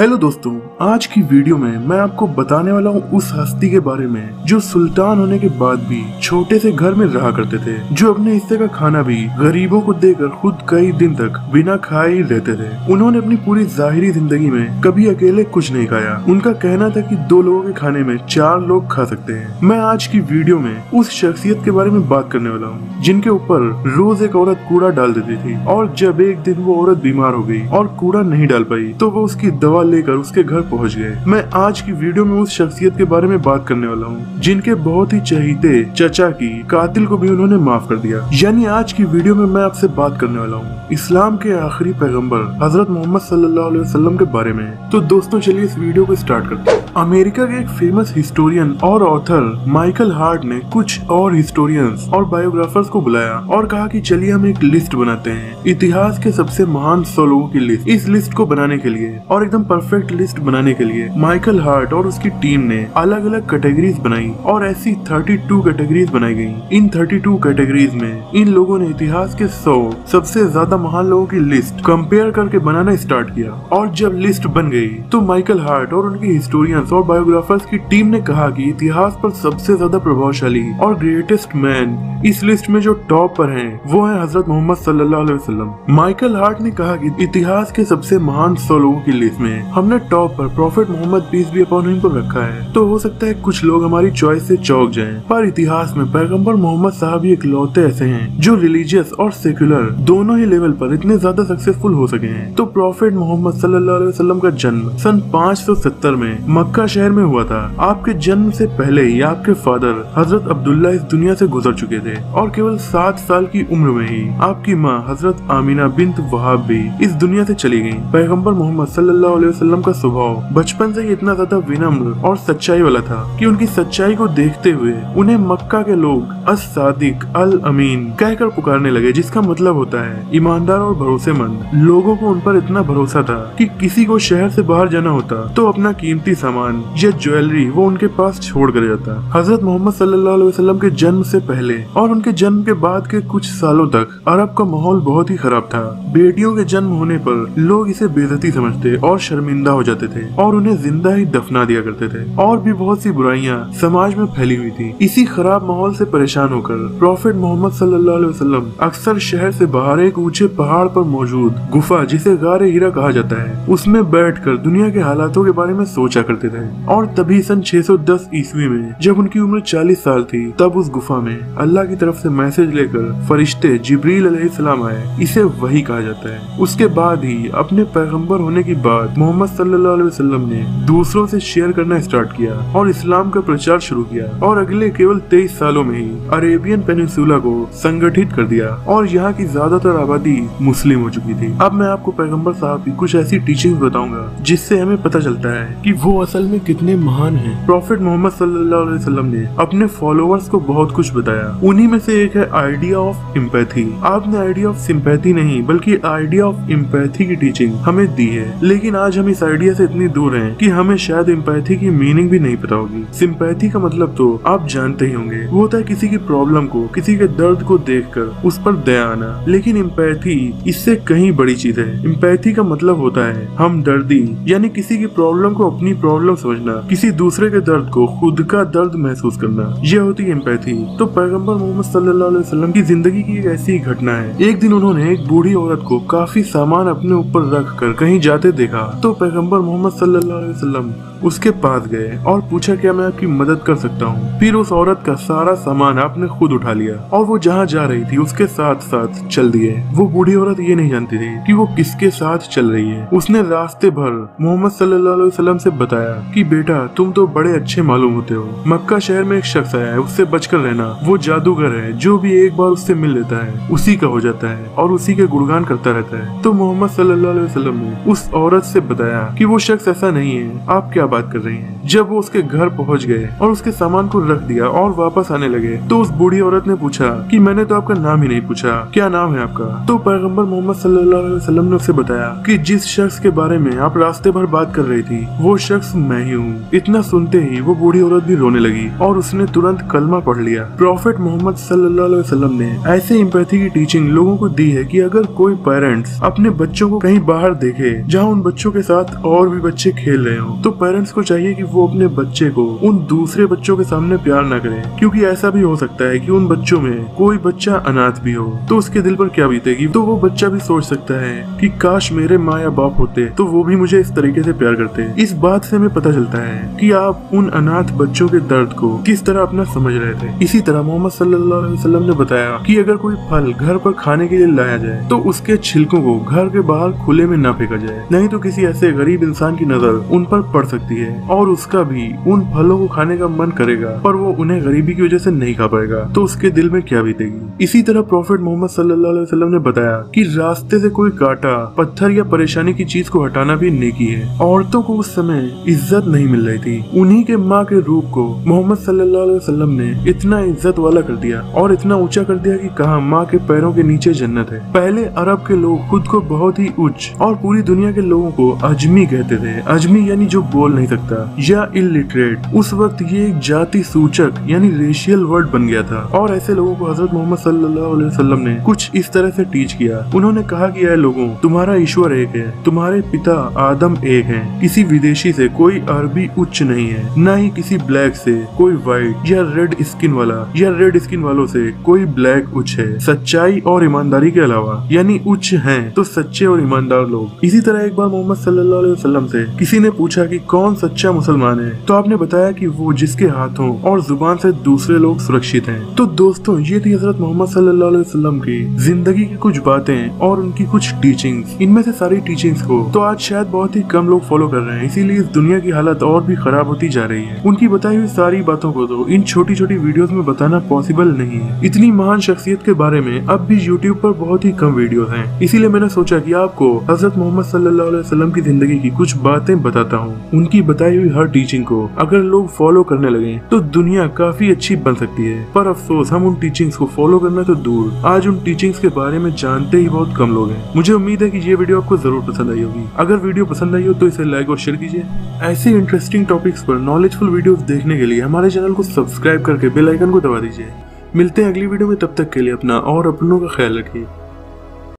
Hello दोस्तों, आज की वीडियो में मैं आपको बताने वाला हूँ उस हस्ती के बारे में जो सुल्तान होने के बाद भी छोटे से घर में रहा करते थे, जो अपने हिस्से का खाना भी गरीबों को देकर खुद कई दिन तक बिना खाए ही रहते थे। उन्होंने अपनी पूरी जाहिरी जिंदगी में कभी अकेले कुछ नहीं खाया। उनका कहना था कि 2 लोगों के खाने में 4 लोग खा सकते हैं। मैं आज की वीडियो में उस शख्सियत के बारे में बात करने वाला हूँ जिनके ऊपर रोज एक औरत कूड़ा डाल देती थी, और जब एक दिन वो औरत बीमार हो गई और कूड़ा नहीं डाल पाई तो वो उसकी दवा लेकर उसके घर पहुंच गए। मैं आज की वीडियो में उस शख्सियत के बारे में बात करने वाला हूँ जिनके बहुत ही चहीते चचा की कातिल को भी उन्होंने माफ कर दिया। यानी आज की वीडियो में मैं आपसे बात करने वाला हूँ इस्लाम के आखिरी पैगंबर हजरत मोहम्मद सल्लल्लाहु अलैहि वसल्लम के बारे में। तो दोस्तों चलिए इस वीडियो को स्टार्ट करते हैं। अमेरिका के एक फेमस हिस्टोरियन और ऑथर माइकल हार्ट ने कुछ और हिस्टोरियंस और बायोग्राफर्स को बुलाया और कहा कि चलिए हम एक लिस्ट बनाते हैं, इतिहास के सबसे महान 100 लोगों की लिस्ट। इस लिस्ट को बनाने के लिए और एकदम परफेक्ट लिस्ट बनाने के लिए माइकल हार्ट और उसकी टीम ने अलग अलग कैटेगरीज बनाई और ऐसी 32 कैटेगरीज बनाई गई। इन 32 कैटेगरीज में इन लोगों ने इतिहास के 100 सबसे ज्यादा महान लोगों की लिस्ट कंपेयर करके बनाना स्टार्ट किया। और जब लिस्ट बन गई तो माइकल हार्ट और उनके हिस्टोरियंस और बायोग्राफर्स की टीम ने कहा कि इतिहास पर सबसे ज्यादा प्रभावशाली और ग्रेटेस्ट मैन इस लिस्ट में जो टॉप पर हैं वो है हजरत मोहम्मद सल्लल्लाहु अलैहि वसल्लम। माइकल हार्ट ने कहा कि इतिहास के सबसे महान 100 लोगों की लिस्ट में हमने टॉप पर prophet Mohammad peace be upon him को रखा है। तो हो सकता है कुछ लोग हमारी चॉइस से चौंक जाएं, पर इतिहास में पैगंबर मोहम्मद साहब ही इकलौते ऐसे हैं जो रिलीजियस और सेक्युलर दोनों ही लेवल पर इतने ज्यादा सक्सेसफुल हो सके हैं। तो प्रॉफिट मोहम्मद सल्लल्लाहु अलैहि वसल्लम का जन्म सन 570 में मक्का शहर में हुआ था। आपके जन्म से पहले ही आपके फादर हजरत अब्दुल्ला इस दुनिया से गुजर चुके थे और केवल 7 साल की उम्र में ही आपकी माँ हजरत आमीना बिन्त वहाब भी इस दुनिया से चली गयी। पैगंबर मोहम्मद सल्लल्लाहु अलैहि वसल्लम का स्वभाव बचपन से ही इतना ज्यादा विनम्र और सच्चाई वाला था कि उनकी सच्चाई को देखते हुए उन्हें मक्का के लोग अस-सादिक अल अमीन कहकर पुकारने लगे, जिसका मतलब होता है ईमानदार और भरोसेमंद। लोगों को उन पर इतना भरोसा था कि किसी को शहर से बाहर जाना होता तो अपना कीमती सामान या ज्वेलरी वो उनके पास छोड़ कर जाता। हजरत मोहम्मद सल्लल्लाहु अलैहि वसल्लम के जन्म से पहले और उनके जन्म के बाद के कुछ सालों तक अरब का माहौल बहुत ही खराब था। बेटियों के जन्म होने पर लोग इसे बेइज्जती समझते और शर्मिंदा हो जाते थे और उन्हें जिंदा ही दफना दिया करते थे। और भी बहुत सी बुराइयां समाज में फैली हुई थी। इसी खराब माहौल से परेशान होकर प्रॉफिट मोहम्मद सल्लल्लाहु अलैहि वसल्लम अक्सर शहर से बाहर एक ऊंचे पहाड़ पर मौजूद गुफा जिसे गारे हीरा कहा जाता है उसमें बैठकर दुनिया के हालातों के बारे में सोचा करते थे। और तभी सन 610 ईस्वी में जब उनकी उम्र 40 साल थी तब उस गुफा में अल्लाह की तरफ से मैसेज लेकर फरिश्ते जिब्रील अलैहिस्सलाम आए। इसे वही कहा जाता है। उसके बाद ही अपने पैगंबर होने की बात मोहम्मद सल्लल्लाहु अलैहि वसल्लम ने दूसरों से शेयर करना स्टार्ट किया और इस्लाम का प्रचार शुरू किया। और अगले केवल 23 सालों में ही अरेबियन पेनिनसुला को संगठित कर दिया और यहाँ की ज्यादातर आबादी मुस्लिम हो चुकी थी। अब मैं आपको पैगंबर साहब की कुछ ऐसी टीचिंग बताऊंगा जिससे हमें पता चलता है कि वो असल में कितने महान हैं। प्रॉफिट मोहम्मद सल्लल्लाहु अलैहि वसल्लम ने अपने फॉलोअर्स को बहुत कुछ बताया। उन्हीं में से एक है आइडिया ऑफ एम्पैथी। आपने आइडिया ऑफ सिंपैथी नहीं बल्कि आइडिया ऑफ एम्पैथी की टीचिंग हमें दी है, लेकिन आज हम इस आइडिया से इतनी दूर हैं कि हमें शायद एम्पैथी की मीनिंग भी नहीं पता होगी। सिंपैथी का मतलब तो आप जानते ही होंगे, वो होता है किसी की प्रॉब्लम को, किसी के दर्द को देखकर उस पर दया आना। लेकिन एम्पैथी इससे कहीं बड़ी चीज है। एम्पैथी का मतलब होता है हमदर्दी, यानी किसी की प्रॉब्लम को अपनी प्रॉब्लम समझना, किसी दूसरे के दर्द को खुद का दर्द महसूस करना, ये होती है एम्पैथी। तो पैगंबर मोहम्मद सल्लल्लाहु अलैहि वसल्लम की जिंदगी की एक ऐसी घटना है। एक दिन उन्होंने एक बूढ़ी औरत को काफी सामान अपने ऊपर रख कर कहीं जाते देखा तो पैगंबर मोहम्मद सल्लल्लाहु अलैहि वसल्लम उसके पास गए और पूछा क्या मैं आपकी मदद कर सकता हूँ। फिर उस औरत का सारा सामान आपने खुद उठा लिया और वो जहाँ जा रही थी उसके साथ साथ चल दिए। वो बूढ़ी औरत ये नहीं जानती थी कि वो किसके साथ चल रही है। उसने रास्ते भर मोहम्मद सल्लल्लाहु अलैहि वसल्लम से बताया कि बेटा तुम तो बड़े अच्छे मालूम होते हो, मक्का शहर में एक शख्स आया है, उससे बचकर रहना। वो जादूगर है, जो भी एक बार उससे मिल लेता है उसी का हो जाता है और उसी के गुणगान करता रहता है। तो मोहम्मद सल्लल्लाहु अलैहि वसल्लम ने उस औरत से बताया कि वो शख्स ऐसा नहीं है, आप क्या बात कर रही हैं। जब वो उसके घर पहुंच गए और उसके सामान को रख दिया और वापस आने लगे तो उस बूढ़ी औरत ने पूछा कि मैंने तो आपका नाम ही नहीं पूछा, क्या नाम है आपका। तो पैगंबर मोहम्मद सल्लल्लाहु अलैहि वसल्लम ने उसे बताया कि जिस शख्स के बारे में आप रास्ते भर बात कर रही थी वो शख्स मैं ही हूँ। इतना सुनते ही वो बूढ़ी औरत भी रोने लगी और उसने तुरंत कलमा पढ़ लिया। प्रॉफिट मोहम्मद सल्लल्लाहु अलैहि वसल्लम ने ऐसे एम्पैथी की टीचिंग लोगों को दी है कि अगर कोई पेरेंट्स अपने बच्चों को कहीं बाहर देखे जहाँ उन बच्चों के साथ और भी बच्चे खेल रहे हो तो पेरेंट्स को चाहिए कि वो अपने बच्चे को उन दूसरे बच्चों के सामने प्यार ना करें, क्योंकि ऐसा भी हो सकता है कि उन बच्चों में कोई बच्चा अनाथ भी हो तो उसके दिल पर क्या बीतेगी। तो वो बच्चा भी सोच सकता है कि काश मेरे माँ या बाप होते तो वो भी मुझे इस तरीके से प्यार करते। इस बात से हमें पता चलता है कि आप उन अनाथ बच्चों के दर्द को किस तरह अपना समझ रहे थे। इसी तरह मोहम्मद सल्लल्लाहु अलैहि वसल्लम ने बताया कि अगर कोई फल घर पर खाने के लिए लाया जाए तो उसके छिलकों को घर के बाहर खुले में ना फेंका जाए, नहीं तो किसी ऐसे गरीब इंसान की नजर उन पर पड़ सकती है और उसका भी उन फलों को खाने का मन करेगा पर वो उन्हें गरीबी की वजह से नहीं खा पाएगा तो उसके दिल में क्या बीतेगी। इसी तरह प्रॉफिट मोहम्मद सल्लल्लाहु अलैहि वसल्लम ने बताया कि रास्ते से कोई कांटा, पत्थर या परेशानी की चीज को हटाना भी नेकी है। औरतों को उस समय इज्जत नहीं मिल रही थी, उन्हीं के माँ के रूप को मोहम्मद सल्लल्लाहु अलैहि वसल्लम ने इतना इज्जत वाला कर दिया और इतना ऊंचा कर दिया कि कहा माँ के पैरों के नीचे जन्नत है। पहले अरब के लोग खुद को बहुत ही उच्च और पूरी दुनिया के लोगों को अजमी कहते थे। अजमी यानी जो बोल नहीं सकता या इलिटरेट। उस वक्त ये एक जाति सूचक यानी रेशियल वर्ड बन गया था और ऐसे लोगों को हजरत मोहम्मद सल्लल्लाहु अलैहि वसल्लम ने कुछ इस तरह से टीच किया। उन्होंने कहा कि ऐ लोगों, तुम्हारा ईश्वर एक है, तुम्हारे पिता आदम एक है, किसी विदेशी से कोई अरबी उच्च नहीं है, न ही किसी ब्लैक से कोई व्हाइट या रेड स्किन वाला या रेड स्किन वालों से कोई ब्लैक उच्च है। सच्चाई और ईमानदारी के अलावा यानी उच्च हैं तो सच्चे और ईमानदार लोग। इसी तरह एक बार मोहम्मद सल्लल्लाहु अलैहि वसल्लम से किसी ने पूछा कि कौन सच्चा मुसलमान है तो आपने बताया कि वो जिसके हाथों और जुबान से दूसरे लोग सुरक्षित हैं। तो दोस्तों ये थी हजरत मोहम्मद सल्लल्लाहु अलैहि वसल्लम की जिंदगी की कुछ बातें और उनकी कुछ टीचिंग्स। इनमें से सारी टीचिंग्स को तो आज शायद बहुत ही कम लोग फॉलो कर रहे हैं, इसीलिए इस दुनिया की हालत और भी खराब होती जा रही है। उनकी बताई हुई सारी बातों को तो इन छोटी छोटी वीडियोस में बताना पॉसिबल नहीं है। इतनी महान शख्सियत के बारे में अब भी यूट्यूब पर बहुत ही कम वीडियोस हैं, इसीलिए मैंने सोचा कि आपको हजरत मोहम्मद सल्लल्लाहु अलैहि वसल्लम की जिंदगी की कुछ बातें बताता हूँ। उनकी बताई हुई हर टीचिंग को अगर लोग फॉलो करने लगे तो दुनिया काफी अच्छी बन सकती है। पर अफसोस हम उन टीचिंग्स को फॉलो करना तो दूर, आज उन टीचिंग्स के बारे में जानते ही बहुत कम लोग हैं। मुझे उम्मीद है कि ये वीडियो आपको जरूर पसंद आई होगी। अगर वीडियो पसंद आई हो तो इसे लाइक और शेयर कीजिए। ऐसे इंटरेस्टिंग टॉपिक्स पर नॉलेजफुल वीडियोस देखने के लिए हमारे चैनल को सब्सक्राइब करके बेल आइकन को दबा दीजिए। मिलते हैं अगली वीडियो में, तब तक के लिए अपना और अपनों का ख्याल रखिए।